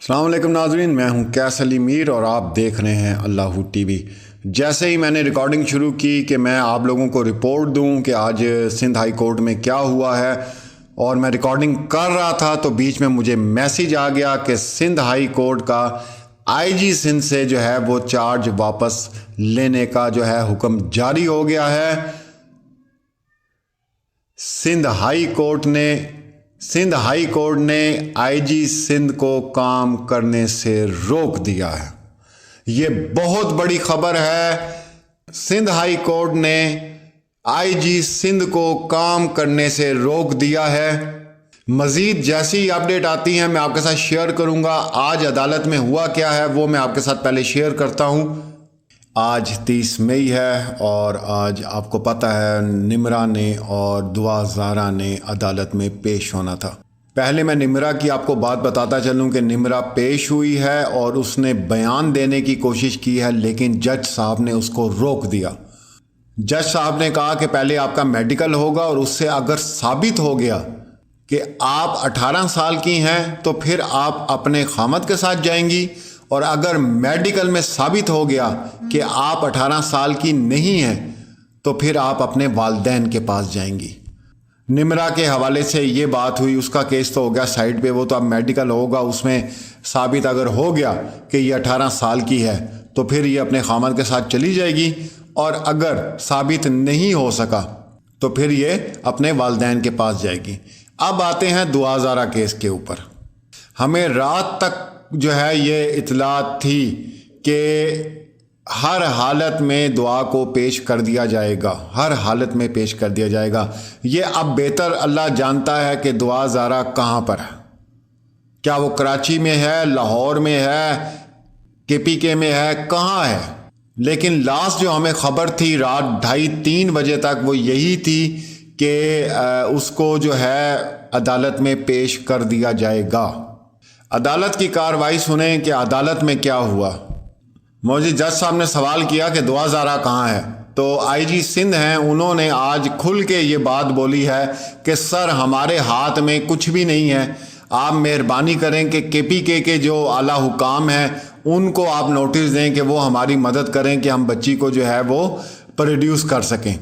अस्सलाम वालेकुम नाज़रीन, मैं हूं कैस अली मीर और आप देख रहे हैं अल्लाहू टीवी। जैसे ही मैंने रिकॉर्डिंग शुरू की कि मैं आप लोगों को रिपोर्ट दूं कि आज सिंध हाई कोर्ट में क्या हुआ है, और मैं रिकॉर्डिंग कर रहा था तो बीच में मुझे मैसेज आ गया कि सिंध हाई कोर्ट का आईजी सिंध से जो है वो चार्ज वापस लेने का जो है हुक्म जारी हो गया है। सिंध हाई कोर्ट ने आईजी सिंध को काम करने से रोक दिया है। ये बहुत बड़ी खबर है। सिंध हाई कोर्ट ने आईजी सिंध को काम करने से रोक दिया है। मज़ीद जैसी अपडेट आती है मैं आपके साथ शेयर करूंगा। आज अदालत में हुआ क्या है वो मैं आपके साथ पहले शेयर करता हूं। आज 30 मई है और आज आपको पता है निमरा ने और दुआ ज़ारा ने अदालत में पेश होना था। पहले मैं निमरा की आपको बात बताता चलूं कि निमरा पेश हुई है और उसने बयान देने की कोशिश की है, लेकिन जज साहब ने उसको रोक दिया। जज साहब ने कहा कि पहले आपका मेडिकल होगा और उससे अगर साबित हो गया कि आप 18 साल की हैं तो फिर आप अपने खामद के साथ जाएंगी, और अगर मेडिकल में साबित हो गया कि आप 18 साल की नहीं हैं तो फिर आप अपने वालिदैन के पास जाएंगी। निमरा के हवाले से ये बात हुई। उसका केस तो हो गया साइड पे, वो तो अब मेडिकल होगा, उसमें साबित अगर हो गया कि ये 18 साल की है तो फिर ये अपने खामद के साथ चली जाएगी, और अगर साबित नहीं हो सका तो फिर ये अपने वालिदैन के पास जाएगी। अब आते हैं दुआ ज़ारा केस के ऊपर। हमें रात तक जो है ये इतलात थी कि हर हालत में दुआ को पेश कर दिया जाएगा, हर हालत में पेश कर दिया जाएगा। ये अब बेहतर अल्लाह जानता है कि दुआ ज़ारा कहाँ पर है। क्या वो कराची में है, लाहौर में है, केपीके में है, कहाँ है? लेकिन लास्ट जो हमें खबर थी रात 2:30-3 बजे तक वो यही थी कि उसको जो है अदालत में पेश कर दिया जाएगा। अदालत की कार्रवाई सुने कि अदालत में क्या हुआ। मौजूद जज साहब ने सवाल किया कि दुआ ज़ारा कहाँ है, तो आईजी सिंध हैं, उन्होंने आज खुल के ये बात बोली है कि सर हमारे हाथ में कुछ भी नहीं है, आप मेहरबानी करें कि केपीके के जो आला हुकाम हैं उनको आप नोटिस दें कि वो हमारी मदद करें कि हम बच्ची को जो है वो प्रोड्यूस कर सकें।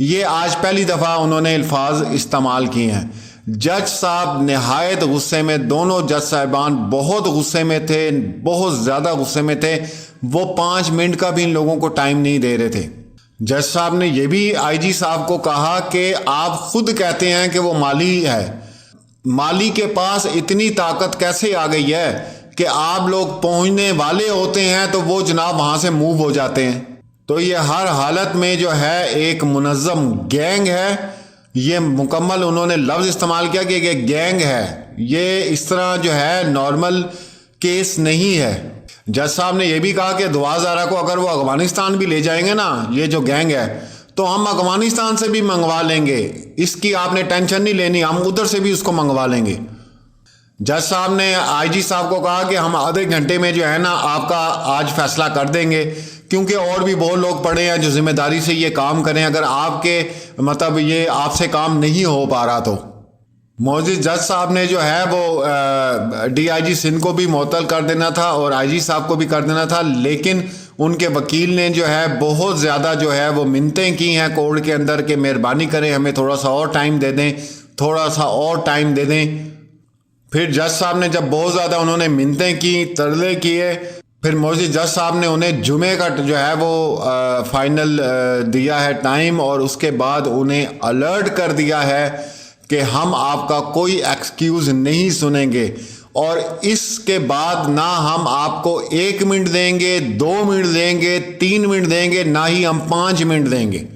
ये आज पहली दफ़ा उन्होंने अल्फाज इस्तेमाल किए हैं। जज साहब नहायत गुस्से में, दोनों जज साहिबान बहुत गुस्से में थे, बहुत ज़्यादा गुस्से में थे। वो 5 मिनट का भी इन लोगों को टाइम नहीं दे रहे थे। जज साहब ने यह भी आईजी साहब को कहा कि आप खुद कहते हैं कि वो माली है, माली के पास इतनी ताकत कैसे आ गई है कि आप लोग पहुंचने वाले होते हैं तो वो जनाब वहां से मूव हो जाते हैं। तो ये हर हालत में जो है एक मुनज़्ज़म गैंग है। ये मुकम्मल उन्होंने लफ्ज़ इस्तेमाल किया कि ये गैंग है, ये इस तरह जो है नॉर्मल केस नहीं है। जज साहब ने यह भी कहा कि दुआ ज़ारा को अगर वो अफ़गानिस्तान भी ले जाएंगे ना, ये जो गैंग है, तो हम अफ़गानिस्तान से भी मंगवा लेंगे, इसकी आपने टेंशन नहीं लेनी, हम उधर से भी उसको मंगवा लेंगे। जज साहब ने आईजी साहब को कहा कि हम आधे घंटे में जो है ना आपका आज फैसला कर देंगे, क्योंकि और भी बहुत लोग पड़े हैं जो जिम्मेदारी से ये काम करें, अगर आपके मतलब ये आपसे काम नहीं हो पा रहा तो। मौजूद जज साहब ने जो है वो डीआईजी सिंध को भी मुअत्तल कर देना था और आईजी साहब को भी कर देना था, लेकिन उनके वकील ने जो है बहुत ज़्यादा जो है वो मिन्नतें की हैं कोर्ट के अंदर कि मेहरबानी करें हमें थोड़ा सा और टाइम दे दें, थोड़ा सा और टाइम दे दें। फिर जज साहब ने जब बहुत ज़्यादा उन्होंने मिन्नतें की, तरले किए, फिर मौजूद जज साहब ने उन्हें जुमे का जो है वो फाइनल दिया है टाइम, और उसके बाद उन्हें अलर्ट कर दिया है कि हम आपका कोई एक्सक्यूज़ नहीं सुनेंगे, और इसके बाद ना हम आपको 1 मिनट देंगे, 2 मिनट देंगे, 3 मिनट देंगे, ना ही हम 5 मिनट देंगे।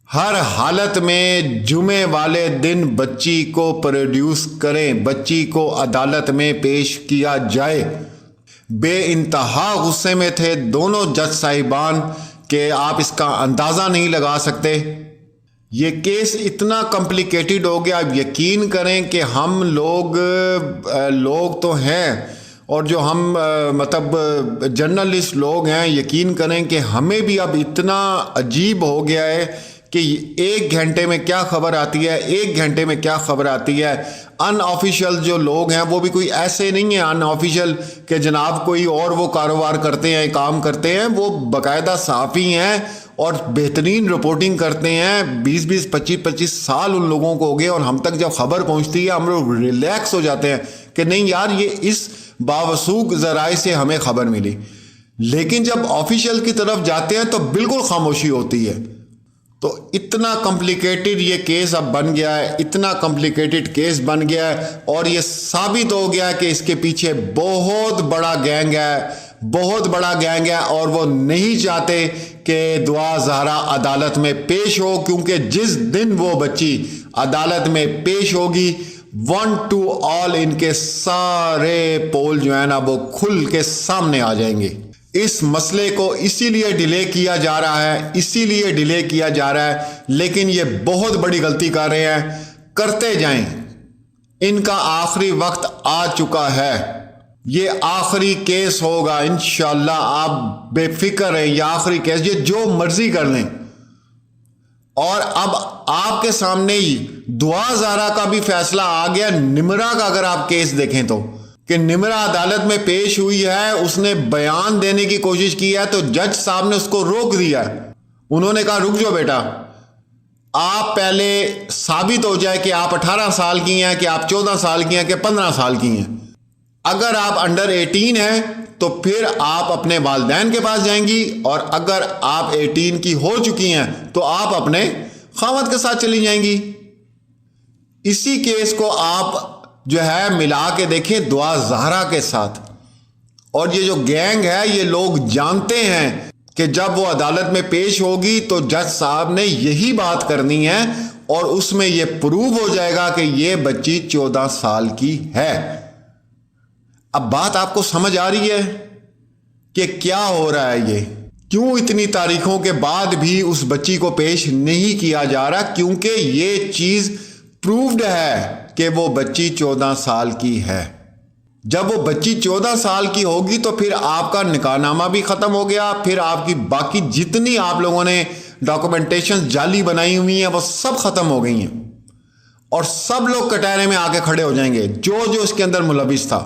हर हालत में जुमे वाले दिन बच्ची को प्रोड्यूस करें, बच्ची को अदालत में पेश किया जाए। बेइंतहा गुस्से में थे दोनों जज साहिबान कि आप इसका अंदाज़ा नहीं लगा सकते। ये केस इतना कॉम्प्लिकेटेड हो गया। आप यकीन करें कि हम लोग तो हैं, और जो हम मतलब जर्नलिस्ट लोग हैं, यकीन करें कि हमें भी अब इतना अजीब हो गया है कि 1 घंटे में क्या खबर आती है, 1 घंटे में क्या खबर आती है। अनऑफिशियल जो लोग हैं वो भी कोई ऐसे नहीं है अनऑफिशियल कि जनाब कोई और वो कारोबार करते हैं, काम करते हैं। वो बाकायदा सहाफ़ी हैं और बेहतरीन रिपोर्टिंग करते हैं। 20-20, 25-25 साल उन लोगों को हो गए और हम तक जब खबर पहुंचती है हम लोग रिलैक्स हो जाते हैं कि नहीं यार, ये इस बावसूख ज़राए से हमें खबर मिली। लेकिन जब ऑफिशियल की तरफ जाते हैं तो बिल्कुल खामोशी होती है। तो इतना कॉम्प्लिकेटेड ये केस अब बन गया है, इतना कॉम्प्लिकेटेड केस बन गया है और ये साबित हो गया है कि इसके पीछे बहुत बड़ा गैंग है, बहुत बड़ा गैंग है। और वो नहीं चाहते कि दुआ ज़हरा अदालत में पेश हो, क्योंकि जिस दिन वो बच्ची अदालत में पेश होगी, 1 to all इनके सारे पोल जो है ना वो खुल के सामने आ जाएंगे। इस मसले को इसीलिए डिले किया जा रहा है, इसीलिए डिले किया जा रहा है। लेकिन ये बहुत बड़ी गलती कर रहे हैं, करते जाएं। इनका आखिरी वक्त आ चुका है, ये आखिरी केस होगा इंशाअल्लाह। आप बेफिक्र रहें, ये आखिरी केस, ये जो मर्जी कर लें। और अब आपके सामने ही दुआ ज़हरा का भी फैसला आ गया। निमरा का अगर आप केस देखें तो कि निमरा अदालत में पेश हुई है, उसने बयान देने की कोशिश की है तो जज साहब ने उसको रोक दिया। उन्होंने कहा रुक जाओ बेटा, आप पहले साबित हो जाए कि आप 18 साल की हैं, कि आप 14 साल की हैं, कि 15 साल की हैं। अगर आप अंडर 18 हैं तो फिर आप अपने वालिदैन के पास जाएंगी, और अगर आप 18 की हो चुकी हैं तो आप अपने खावंद के साथ चली जाएंगी। इसी केस को आप जो है मिला के देखें दुआ ज़हरा के साथ। और ये जो गैंग है, ये लोग जानते हैं कि जब वो अदालत में पेश होगी तो जज साहब ने यही बात करनी है और उसमें ये प्रूव हो जाएगा कि ये बच्ची 14 साल की है। अब बात आपको समझ आ रही है कि क्या हो रहा है, ये क्यों इतनी तारीखों के बाद भी उस बच्ची को पेश नहीं किया जा रहा? क्योंकि ये चीज प्रूव्ड है कि वो बच्ची 14 साल की है। जब वो बच्ची 14 साल की होगी तो फिर आपका निकाहनामा भी खत्म हो गया, फिर आपकी बाकी जितनी आप लोगों ने डॉक्यूमेंटेशन जाली बनाई हुई हैं वो सब खत्म हो गई हैं और सब लोग कटहरे में आके खड़े हो जाएंगे जो जो इसके अंदर मुलविस था।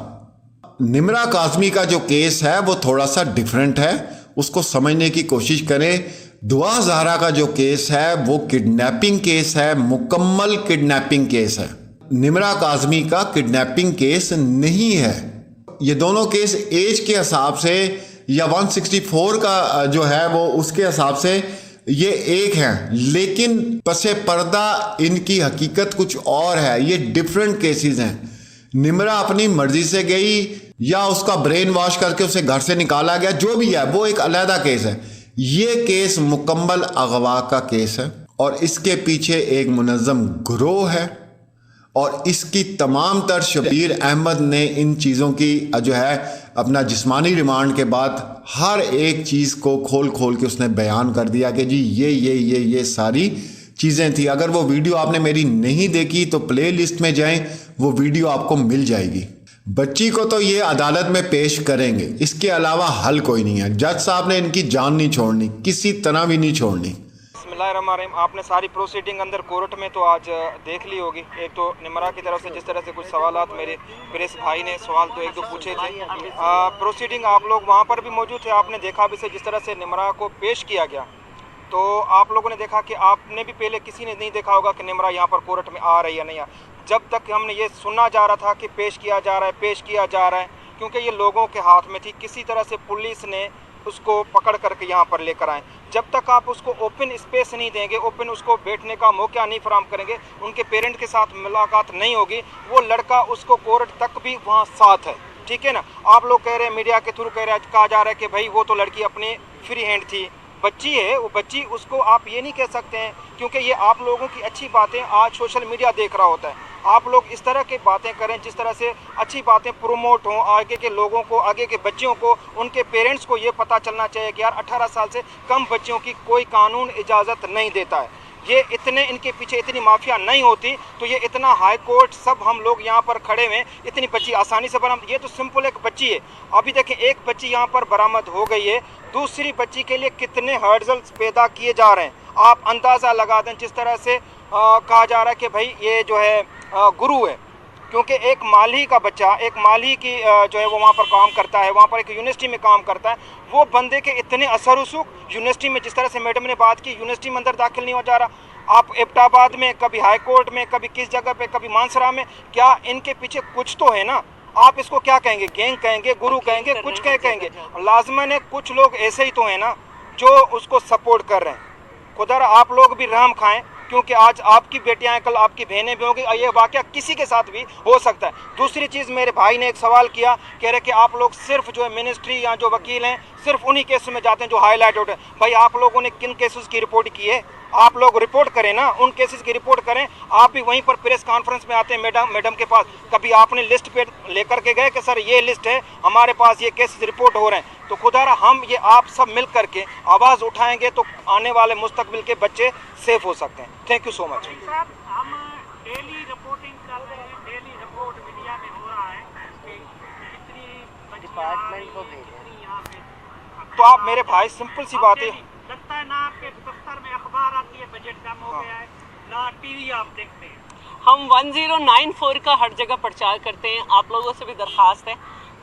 निमरा काज़मी का जो केस है वो थोड़ा सा डिफरेंट है, उसको समझने की कोशिश करें। दुआ ज़हरा का जो केस है वो किडनैपिंग केस है, मुकम्मल किडनैपिंग केस है। निमरा काज़मी का किडनैपिंग केस नहीं है। ये दोनों केस एज के हिसाब से या 164 का जो है वो उसके हिसाब से ये एक हैं, लेकिन पसे पर्दा इनकी हकीकत कुछ और है। ये डिफरेंट केसेस हैं। निमरा अपनी मर्जी से गई या उसका ब्रेन वॉश करके उसे घर से निकाला गया, जो भी है वो एक अलहदा केस है। ये केस मुकम्मल अगवा का केस है और इसके पीछे एक मुनज़्ज़म गिरोह है और इसकी तमाम तर शबीर अहमद ने इन चीज़ों की जो है अपना जिस्मानी रिमांड के बाद हर एक चीज़ को खोल खोल के उसने बयान कर दिया कि जी ये सारी चीज़ें थी। अगर वो वीडियो आपने मेरी नहीं देखी तो प्ले लिस्ट में जाएं, वो वीडियो आपको मिल जाएगी। बच्ची को तो ये अदालत में पेश करेंगे, इसके अलावा हल कोई नहीं है। जज साहब ने इनकी जान नहीं छोड़नी, किसी तरह भी नहीं छोड़नी। बिस्मिल्लाहिर्रहमानिर्रहीम। आपने सारी प्रोसीडिंग अंदर कोर्ट में तो आज देख ली होगी। एक तो निमरा की तरफ से जिस तरह से कुछ सवालात मेरे प्रेस भाई ने सवाल तो एक दो पूछे थे, प्रोसीडिंग आप लोग वहाँ पर भी मौजूद थे, आपने देखा भी से जिस तरह से निमरा को पेश किया गया। तो आप लोगों ने देखा कि आपने भी पहले किसी ने नहीं देखा होगा कि निमरा यहाँ पर कोर्ट में आ रही है नहीं आ। जब तक हमने ये सुनना जा रहा था कि पेश किया जा रहा है, पेश किया जा रहा है, क्योंकि ये लोगों के हाथ में थी, किसी तरह से पुलिस ने उसको पकड़ करके यहाँ पर लेकर आए। जब तक आप उसको ओपन स्पेस नहीं देंगे, ओपन उसको बैठने का मौका नहीं फराहम करेंगे, उनके पेरेंट के साथ मुलाकात नहीं होगी, वो लड़का उसको कोर्ट तक भी वहाँ साथ है। ठीक है ना। आप लोग कह रहे हैं, मीडिया के थ्रू कहा जा रहा है कि भाई वो तो लड़की अपनी फ्री हैंड थी, बच्ची है वो बच्ची, उसको आप ये नहीं कह सकते हैं, क्योंकि ये आप लोगों की अच्छी बातें आज सोशल मीडिया देख रहा होता है। आप लोग इस तरह की बातें करें जिस तरह से अच्छी बातें प्रोमोट हों, आगे के लोगों को, आगे के बच्चों को, उनके पेरेंट्स को ये पता चलना चाहिए कि यार 18 साल से कम बच्चों की कोई कानून इजाज़त नहीं देता है। ये इतने इनके पीछे इतनी माफिया नहीं होती तो ये इतना हाई कोर्ट सब हम लोग यहाँ पर खड़े हुए, इतनी बच्ची आसानी से बरामद। ये तो सिंपल एक बच्ची है। अभी देखें, एक बच्ची यहाँ पर बरामद हो गई है, दूसरी बच्ची के लिए कितने हर्डल्स पैदा किए जा रहे हैं। आप अंदाज़ा लगा दें जिस तरह से कहा जा रहा है कि भाई ये जो है गुरु है, क्योंकि एक माली का बच्चा, एक माली की जो है वो वहाँ पर काम करता है, वहाँ पर एक यूनिवर्सिटी में काम करता है, वो बंदे के इतने असर उसुक यूनिवर्सिटी में, जिस तरह से मैडम ने बात की, यूनिवर्सिटी में अंदर दाखिल नहीं हो जा रहा। आप एबटाबाद में, कभी हाई कोर्ट में, कभी किस जगह पे, कभी मानसरा में, क्या इनके पीछे कुछ तो है ना? आप इसको क्या कहेंगे, गैंग कहेंगे, गुरु कहेंगे, कुछ कहेंगे? लाजमन है कुछ लोग ऐसे ही तो हैं ना जो उसको सपोर्ट कर रहे हैं। खुदा आप लोग भी रहम खाएं, क्योंकि आज आपकी बेटियां हैं, कल आपकी बहनें भी होंगी, ये वाकया किसी के साथ भी हो सकता है। दूसरी चीज़, मेरे भाई ने एक सवाल किया, कह रहे कि आप लोग सिर्फ जो है मिनिस्ट्री या जो वकील हैं सिर्फ उन्हीं केस में जाते हैं जो हाईलाइट होते हैं। भाई आप लोगों ने किन केसेस की रिपोर्ट की है? आप लोग रिपोर्ट करें ना, उन केसेस की रिपोर्ट करें। आप भी वहीं पर प्रेस कॉन्फ्रेंस में आते हैं मैडम के पास, कभी आपने लिस्ट पे लेकर के गए कि सर ये लिस्ट है, हमारे पास ये केसेस रिपोर्ट हो रहे हैं? तो खुदारा हम ये आप सब मिल करके आवाज़ उठाएंगे तो आने वाले मुस्तकबिल के बच्चे सेफ हो सकते हैं। Thank you so much. हम डेली रिपोर्टिंग कर रहे हैं, डेली रिपोर्ट मीडिया में हो रहा है कि कितनी डिपार्टमेंट को भेजें यहाँ पे। तो आप मेरे भाई, सिंपल सी बात है, लगता है ना आपके दफ्तर में अखबार आती है, बजट कम हो गया है, ना टीवी आप देखते हैं। हम 1094 का हर जगह प्रचार करते हैं। आप लोगों से भी दरख्वास्त है,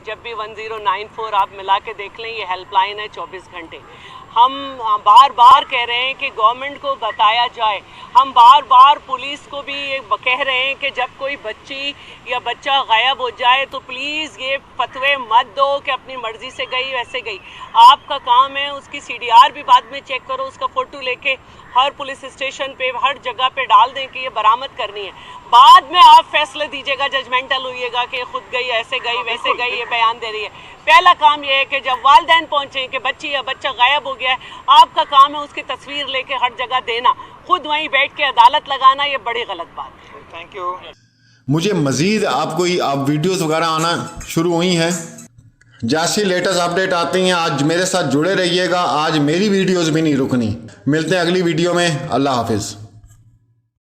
जब भी 1094 आप मिला के देख लें, ये हेल्पलाइन है 24 घंटे। हम बार बार कह रहे हैं कि गवर्नमेंट को बताया जाए, हम बार बार पुलिस को भी ये कह रहे हैं कि जब कोई बच्ची या बच्चा गायब हो जाए तो प्लीज़ ये फतवे मत दो कि अपनी मर्ज़ी से गई वैसे गई। आपका काम है उसकी CDR भी बाद में चेक करो, उसका फ़ोटो लेके हर पुलिस स्टेशन पे, हर जगह पे डाल दें कि ये बरामद करनी है। बाद में आप फैसले दीजिएगा, जजमेंटल होइएगा कि खुद गई, ऐसे गई, वैसे गई, ये बयान दे रही है। पहला काम ये है कि जब वालिदैन पहुँचे कि बच्ची या बच्चा गायब हो गया है, आपका काम है उसकी तस्वीर लेके हर जगह देना, खुद वहीं बैठ के अदालत लगाना, ये बड़ी गलत बात है। Thank you. मुझे मज़ीद आप वीडियोस वगैरह आना शुरू हुई हैं, जैसी लेटेस्ट अपडेट आती हैं आज मेरे साथ जुड़े रहिएगा। आज मेरी वीडियोस भी नहीं रुकनी। मिलते हैं अगली वीडियो में। अल्लाह हाफिज़।